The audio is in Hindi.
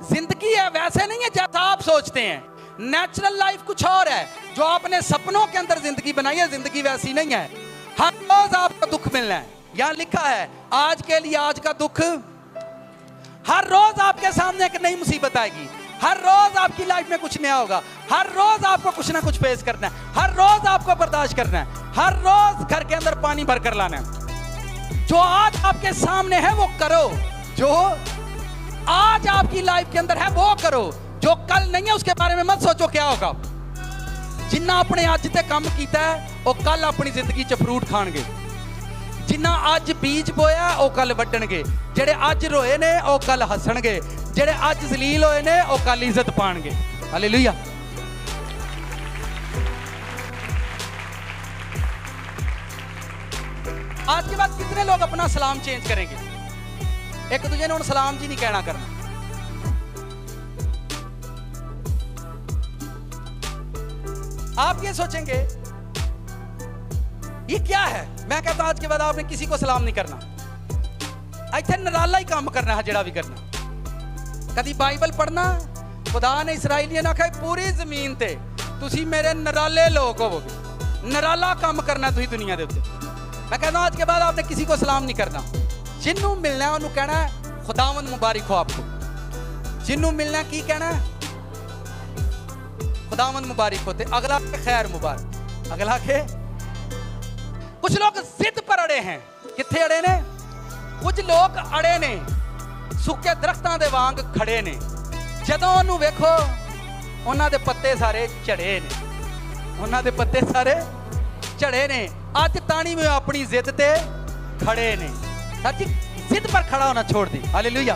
जिंदगी है वैसे नहीं है जैसा आप सोचते हैं। नेचुरल लाइफ कुछ और है, जो आपने सपनों के अंदर जिंदगी बनाई है, जिंदगी वैसी नहीं है। हर रोज आपको दुख मिलना है। यहां लिखा है आज के लिए आज का दुख। हर रोज आपके सामने एक नई मुसीबत आएगी, हर रोज आपकी लाइफ में कुछ नया होगा, हर रोज आपको कुछ ना कुछ फेस करना है, हर रोज आपको बर्दाश्त करना है, हर रोज घर के अंदर पानी भर कर लाना है। जो आज आपके सामने है वो करो, जो आज आपकी लाइफ के अंदर है वो करो। जो कल नहीं है उसके बारे में मत सोचो क्या होगा। जिन्ना अपने अज ते काम किया है वो कल अपनी जिंदगी च फ्रूट खाणगे। जिन्ना अज बीज बोया वो कल वड्डणगे। जेड़े अज रोए ने वो कल हसणगे। जेड़े अज जलील होए ने वो कल इज्जत पाणगे। हालेलुया। आज के बाद कितने लोग अपना सलाम चेंज करेंगे? एक दूसरे ने सलाम जी नहीं कहना करना। आप ये सोचेंगे ये क्या है? मैं कहता आज के बाद आपने किसी को सलाम नहीं करना। इत्थे नराला ही काम करना है, जेड़ा भी करना। कभी बाइबल पढ़ना, खुदा ने इसराइलियां ने कहा पूरी जमीन ते तुसी मेरे नराले लोग होवोगे। नराला काम करना तुसी दुनिया दे उत्ते। मैं कहता आज के बाद आपने किसी को सलाम नहीं करना। जिन्नू मिलना है उन्होंने कहना है खुदावंद मुबारक हो आपको। जिन्नू मिलना की कहना है खुदावंद मुबारक होते, अगला के खैर मुबारक। अगला के कुछ लोग जिद पर अड़े हैं। किथे अड़े ने? कुछ लोग अड़े ने सुके दरख्तां दे वांग खड़े ने। जदों उन्होंने वेखो उन्हां दे पत्ते सारे झड़े ने। उन्हां दे पत्ते सारे झड़े ने। अज ताणी में अपनी जिद ते खड़े ने। सच्ची जिद पर खड़ा होना छोड़ दी। हालेलुया।